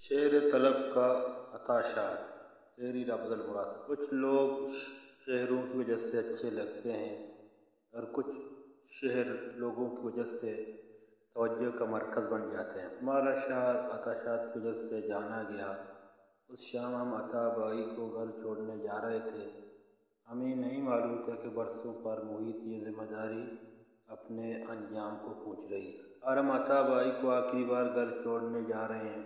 شعر طلب کا عطاشات تیری لفظ المراد۔ کچھ لوگ شعروں کی وجہ سے اچھے لگتے ہیں اور کچھ شعر لوگوں کی وجہ سے توجہ کا مرکز بن جاتے ہیں۔ ہمارا شعر عطاشات کی وجہ سے جانا گیا۔ اس شام ہم عطا بائی کو گھر چھوڑنے جا رہے تھے۔ ہمیں نہیں معلوم تھا کہ برسوں پر محیط یہ ذمہ داری اپنے انجام کو پہنچ رہی ہے اور ہم عطا بائی کو آخری بار گھر چھوڑنے جا رہے ہیں۔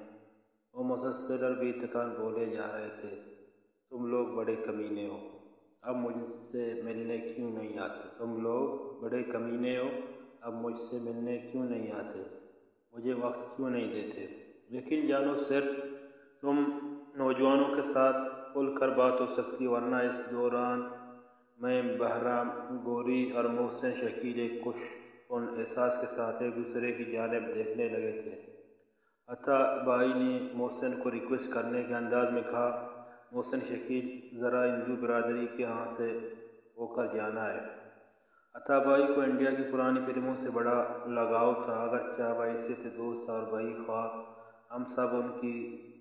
وہ مسلسل اور بے تکان بولے جا رہے تھے، تم لوگ بڑے کمینے ہو، اب مجھ سے ملنے کیوں نہیں آتے؟ تم لوگ بڑے کمینے ہو، اب مجھ سے ملنے کیوں نہیں آتے؟ مجھے وقت کیوں نہیں دیتے؟ لیکن جانو صرف تم نوجوانوں کے ساتھ کھل کر بات ہو سکتی، ورنہ اس دوران میں بہرام گوری اور محسن شکیل ایک خوش کن احساس کے ساتھ ایک دوسرے کی جانب دیکھنے لگے تھے۔ عطا بائی نے محسن کو ریکویسٹ کرنے کے انداز میں کہا، محسن شکیل، ذرا ہندو برادری کے ہاں سے ہو کر جانا ہے۔ عطا بائی کو انڈیا کی پرانی فلموں سے بڑا لگاؤ تھا، اگرچہ باحیثیت دوست اور بھائی خواہ ہم سب ان کی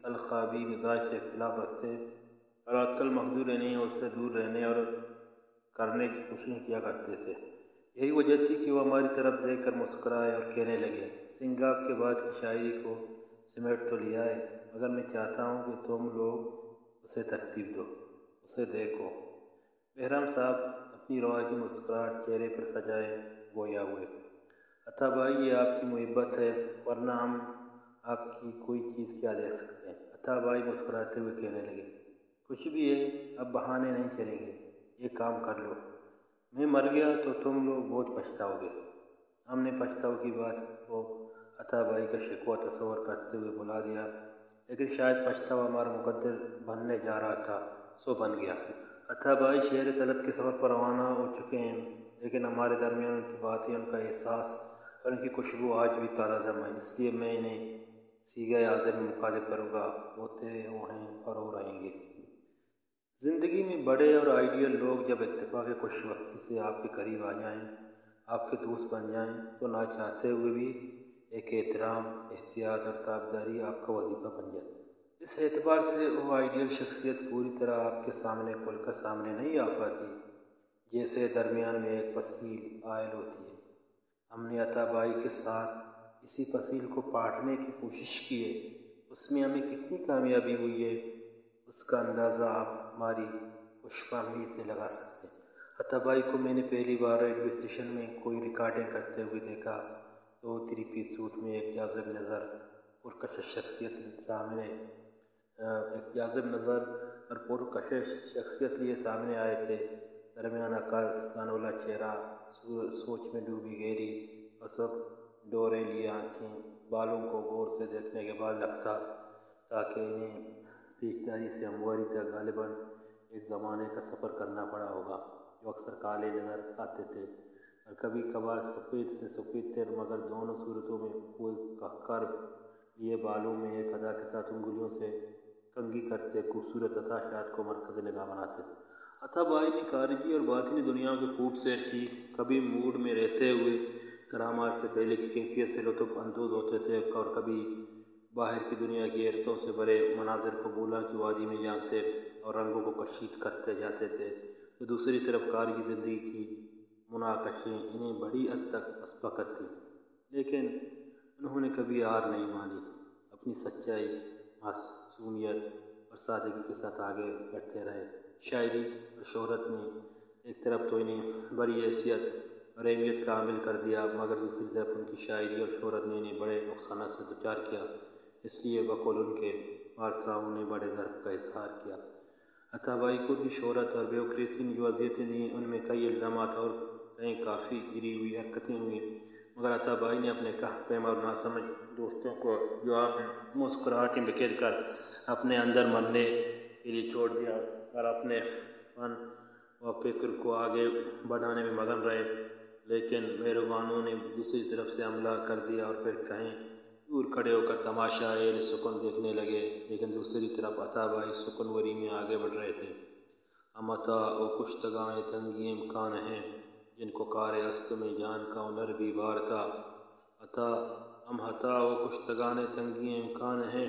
تلخابی مزاج سے اختلاف رکھتے اور حتی المقدور انہیں اس سے دور رہنے اور کرنے کی کوشش کیا کرتے تھے۔ یہی وجہ تھی کہ وہ ہماری طرف دیکھ کر مسکرائے اور کہنے لگے، سنگاپ کے بعد کی شاعری کو سمیٹ تو لیا ہے، مگر میں چاہتا ہوں کہ تم لوگ اسے ترتیب دو، اسے دیکھو۔ بہرام صاحب اپنی روایتی مسکراہٹ چہرے پر سجائے گویا ہوئے۔ عطا بھائی، یہ آپ کی محبت ہے، ورنہ ہم آپ کی کوئی چیز کیا دے سکتے ہیں؟ عطا بھائی مسکراتے ہوئے کہنے لگے، کچھ بھی ہے، اب بہانے نہیں چلیں گے، یہ کام کر لو۔ میں مر گیا تو تم لوگ بہت پچھتاؤ گے۔ ہم نے پچھتاؤ کی بات کو عطا بائی کا شکوہ تصور کرتے ہوئے بلا دیا، لیکن شاید پچھتاوا ہمارا مقدر بننے جا رہا تھا، سو بن گیا۔ عطا بائی شعر طلب کے سفر پر روانہ ہو چکے ہیں، لیکن ہمارے درمیان ان کی باتیں، ان کا احساس اور ان کی خوشبو آج بھی تازہ دم ہے، اس لیے میں انہیں صیغہ حاضر میں مخاطب کروں گا، وہ تھے، وہ ہیں اور وہ رہیں گے۔ زندگی میں بڑے اور آئیڈیل لوگ جب اتفاق خوش وقتی سے آپ کے قریب آ جائیں، آپ کے دوست بن جائیں، تو نہ چاہتے ہوئے بھی ایک احترام، احتیاط اور تابعداری آپ کا وظیفہ بن جاتی ہے۔ اس اعتبار سے وہ آئیڈیل شخصیت پوری طرح آپ کے سامنے کھل کر سامنے نہیں آ پاتی، جیسے درمیان میں ایک فصیل عائل ہوتی ہے۔ ہم نے عطا بائی کے ساتھ اسی فصیل کو پاٹنے کی کوشش کی ہے، اس میں ہمیں کتنی کامیابی ہوئی ہے، اس کا اندازہ آپ ہماری خوش فہمی سے لگا سکتے ہیں۔ عطا بائی کو میں نے پہلی بار ریڈیو اسٹیشن میں کوئی ریکارڈنگ کرتے ہوئے دیکھا تو وہ 3 پیس سوٹ میں ایک جاذب نظر اور پرکشش شخصیت لیے سامنے آئے تھے۔ درمیانہ قد، سانولا چہرہ، سوچ میں ڈوبی گہری اور سخت ڈورے لیے آنکھیں، بالوں کو غور سے دیکھنے کے بعد لگتا تاکہ انہیں پیچداری سے ہمواری تھا۔ غالباً ایک زمانے کا سفر کرنا پڑا ہوگا، جو اکثر کالے نظر آتے تھے اور کبھی کبھار سفید سے سفید تر، مگر دونوں صورتوں میں کوئی کرب لیے بالوں میں ایک ادا کے ساتھ انگلیوں سے کنگھی کرتے خوبصورت عطاشات کو مرکز نگاہ بناتے تھے۔ عطا بائی نے خارجی اور باطنی دنیا کی خوب سیر کی، کبھی موڈ میں رہتے ہوئے کرامات سے پہلے کی کیفیت سے لطف اندوز ہوتے تھے اور کبھی باہر کی دنیا کی حیرتوں سے بڑے مناظر کو بولا کی وادی میں جانتے اور رنگوں کو کشید کرتے جاتے تھے، تو دوسری طرف خارجی زندگی کی مناقشیں انہیں بڑی حد تک اسپا کرتی، لیکن انہوں نے کبھی ہار نہیں مانی، اپنی سچائی، معصومیت اور سادگی کے ساتھ آگے بڑھتے رہے۔ شاعری اور شہرت نے ایک طرف تو انہیں بڑی حیثیت اور اہمیت کا حامل کر دیا، مگر دوسری طرف ان کی شاعری اور شہرت نے انہیں بڑے نقصانات سے دوچار کیا، اس لیے بقول ان کے وارثاؤں نے بڑے ضرر کا اظہار کیا۔ عطا بائی کو بھی شہرت اور بیوکریسی نے جو اذیتیں دیں، ان میں کئی الزامات اور کہیں کافی گری ہوئی حرکتیں ہوئیں، مگر عطا بائی نے اپنے کہہ پیما اور ناسمجھ دوستوں کو جواب میں مسکراہٹیں بکھیر کر اپنے اندر مرنے کے لیے چھوڑ دیا اور اپنے فن و فکر کو آگے بڑھانے میں مگن رہے، لیکن مہربانوں نے دوسری طرف سے حملہ کر دیا اور پھر کہیں دور کھڑے ہو کر تماشا اہل سکون دیکھنے لگے، لیکن دوسری طرف عطا بائی سکونوری میں آگے بڑھ رہے تھے۔ ہم عطا و کشتگان تنگی امکان ہیں، جن کو کار است میں جان کا ہنر بھی بار تھا۔ ہم عطا و کشتگان تنگی امکان ہیں،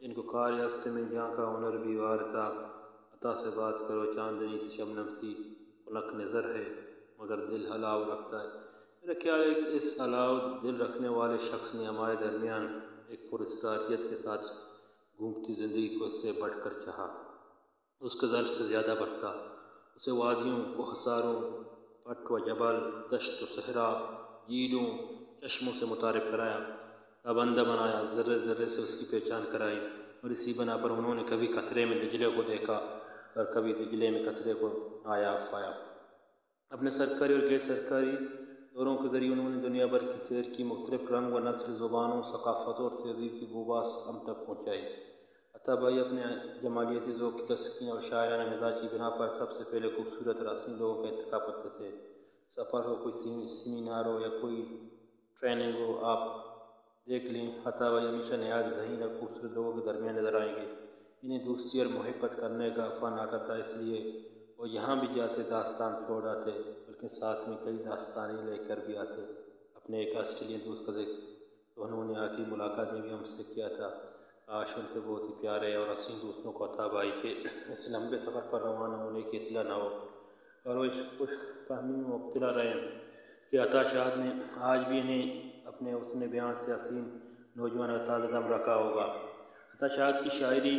ان کو کار یافتے میں جہاں کا ہنر بھی وار تھا، عطا سے بات کرو چاندنی سے شبنم سی خنک نظر ہے مگر دل ہلاؤ رکھتا ہے۔ میرا خیال ہے کہ اس ہلاؤ دل رکھنے والے شخص نے ہمارے درمیان ایک پراسراریت کے ساتھ گھومتی زندگی کو اس سے بڑھ کر چاہا، اس کے ظرف سے زیادہ بڑھتا، اسے وادیوں کوہساروں پٹ و جبل دشت و صحرا جھیلوں چشموں سے متعارف کرایا، پابندہ بنایا، ذرے ذرے سے اس کی پہچان کرائی، اور اسی بنا پر انہوں نے کبھی قطرے میں دجلے کو دیکھا اور کبھی دجلے میں قطرے کو نایاب پایا۔ اپنے سرکاری اور غیر سرکاری دوروں کے ذریعے انہوں نے دنیا بھر کی سیر کی، مختلف رنگ و نسل، زبانوں، ثقافتوں اور تہذیب کی بوباس ہم تک پہنچائی۔ عطا بھائی اپنے جمالیاتی ذوق کی تسکین اور شاعرانہ مزاج کی بنا پر سب سے پہلے خوبصورت اور حسین لوگوں کا انتخاب کرتے تھے۔ سفر ہو، کوئی سیمینار ہو یا کوئی ٹریننگ ہو، آپ دیکھ لیں عطا بھائی ہمیشہ نہایت ذہین اور خوبصورت لوگوں کے درمیان نظر آئیں گے۔ انہیں دوستی اور محبت کرنے کا فن آتا تھا، اس لیے وہ جہاں بھی جاتے داستان چھوڑ آتے، بلکہ ساتھ میں کئی داستانیں لے کر بھی آتے۔ اپنے ایک آسٹریلین دوست کا ذکر تو انہوں نے آخری ملاقات میں بھی ہم سے کیا تھا۔ کاش ان کے بہت ہی پیارے اور حسین دوستوں کو عطا بھائی کے اس لمبے سفر پر روانہ ہونے کی اطلاع نہ ہو اور وہ اس خوش فہمی میں مبتلا رہے کہ عطا شاد نے آج بھی انہیں اپنے حسن بیان سے حسین نوجوان اور تازہ دم رکھا ہوگا۔ عطا شاد کی شاعری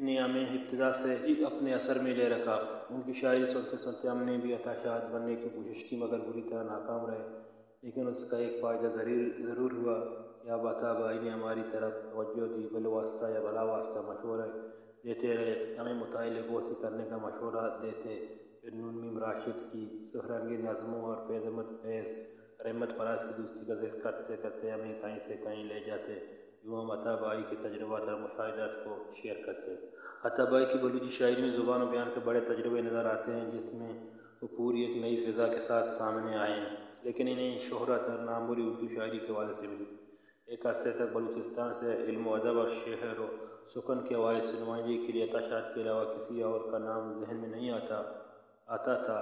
نے ہمیں ابتدا سے ہی اپنے اثر میں لے رکھا۔ ان کی شاعری سنتے سنتے ہم نے بھی عطا شاد بننے کی کوشش کی مگر بری طرح ناکام رہے، لیکن اس کا ایک فائدہ ضرور ہوا کہ اب عطا بھائی نے ہماری طرف توجہ دی، بالواسطہ یا بلا واسطہ مشورے دیتے رہے، ہمیں مطالعے گوسی کرنے کا مشورہ دیتے، پھر نون میم راشد کی سحرانگی نظموں اور فیض رحمت فراز کی دوستی کا ذکر کرتے کرتے ہمیں کہیں سے کہیں لے جاتے، یوں ہم عطا بھائی کے تجربات اور مشاہدات کو شیئر کرتے۔ عطا بھائی کی بلوچی شاعری میں زبان و بیان کے بڑے تجربے نظر آتے ہیں جس میں وہ پوری ایک نئی فضا کے ساتھ سامنے آئے ہیں، لیکن انہیں شہرت اور ناموری اردو شاعری کے حوالے سے ملی۔ ایک عرصے تک بلوچستان سے علم و ادب اور شہر و سکن کے حوالے سے نمائندگی کے لیے عطا شاد کے علاوہ کسی اور کا نام ذہن میں نہیں آتا تھا۔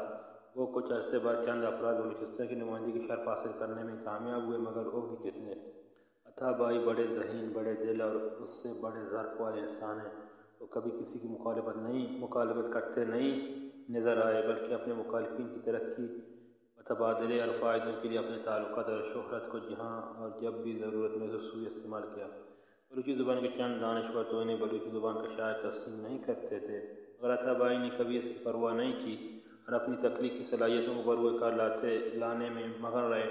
وہ کچھ عرصے بعد چند افراد بلوچستان کی نمائندگی کی شرف حاصل کرنے میں کامیاب ہوئے، مگر وہ بھی کتنے۔ عطا بھائی بڑے ذہین، بڑے دل اور اس سے بڑے ظرف والے انسان ہیں۔ وہ کبھی کسی کی مخالفت کرتے نہیں نظر آئے، بلکہ اپنے مخالفین کی ترقی و تبادلے اور فائدوں کے لیے اپنے تعلقات اور شہرت کو جہاں اور جب بھی ضرورت محسوس ہوئی استعمال کیا۔ بلوچی زبان کے چند دانشور تو انہیں بلوچی زبان کا شاعر تسلیم نہیں کرتے تھے، مگر عطا بھائی نے کبھی اس کی پرواہ نہیں کی اور اپنی تخلیقی صلاحیتوں کو بروئے کار لانے میں مگن رہے۔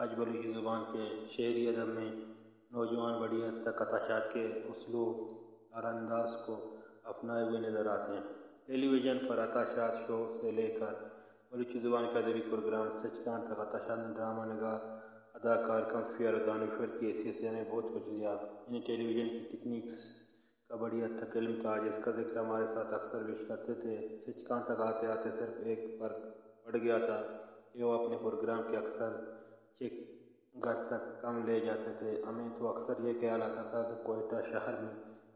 آج بلوچی زبان کے شعری ادب میں نوجوان بڑی حد تک عطا شاد کے اسلوب اور انداز کو اپنائے ہوئے نظر آتے ہیں۔ ٹیلی ویژن پر عطا شاد شو سے لے کر بلوچی زبان کے ادبی پروگرام سچکان تک عطا شاد نے ڈرامہ نگار، اداکار، کمفیئر اور دانشور کی حیثیت سے ہمیں بہت کچھ دیا۔ انہیں ٹیلی ویژن کی ٹیکنیکس کا بڑی حد تک علم تھا جس کا ذکر ہمارے ساتھ اکثر پیش کرتے تھے۔ سچکان تک آتے آتے صرف ایک فرق پڑ گیا تھا کہ وہ اپنے پروگرام کے اکثر چیک گھر تک کم لے جاتے تھے۔ ہمیں تو اکثر یہ خیال آتا تھا کہ کوئٹہ شہر میں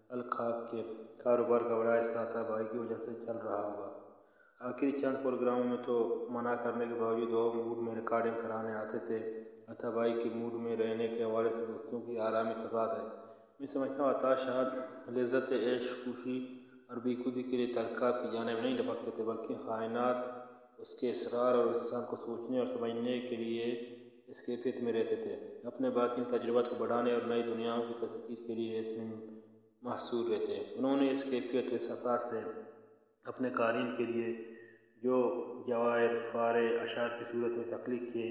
الخاک کے کاروبار کا بڑا حصہ عطا بھائی کی وجہ سے چل رہا ہوگا۔ آخری چند پروگراموں میں تو منع کرنے کے باوجود وہ موڈ میں ریکارڈنگ کرانے آتے تھے۔ عطا بھائی کے موڈ میں رہنے کے حوالے سے دوستوں کی آرامی تضاد ہے۔ میں سمجھتا ہوں عطا شاد لذت عیش خوشی اور بیخودی کے لیے تحقیقات کی جانب نہیں لپکتے تھے، بلکہ کائنات، اس کے اسرار اور انسان کو سوچنے اور سمجھنے کے لیے اس کیفیت میں رہتے تھے، اپنے باطنی تجربات کو بڑھانے اور نئی دنیاؤں کی تصویر کے لیے اس میں محصور رہتے۔ انہوں نے اس کیفیت اس اثاث سے اپنے قارئین کے لیے جو جواہر فارے اشعار کی صورت میں تخلیق کی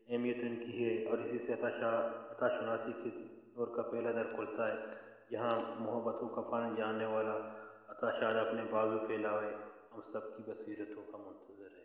اہمیت ان کی ہے، اور اسی سے عطا شناسی کے دور کا پہلا در کھلتا ہے جہاں محبتوں کا فن جاننے والا عطا شاد اپنے بازو پھیلائے ہم سب کی بصیرتوں کا منتظر ہے۔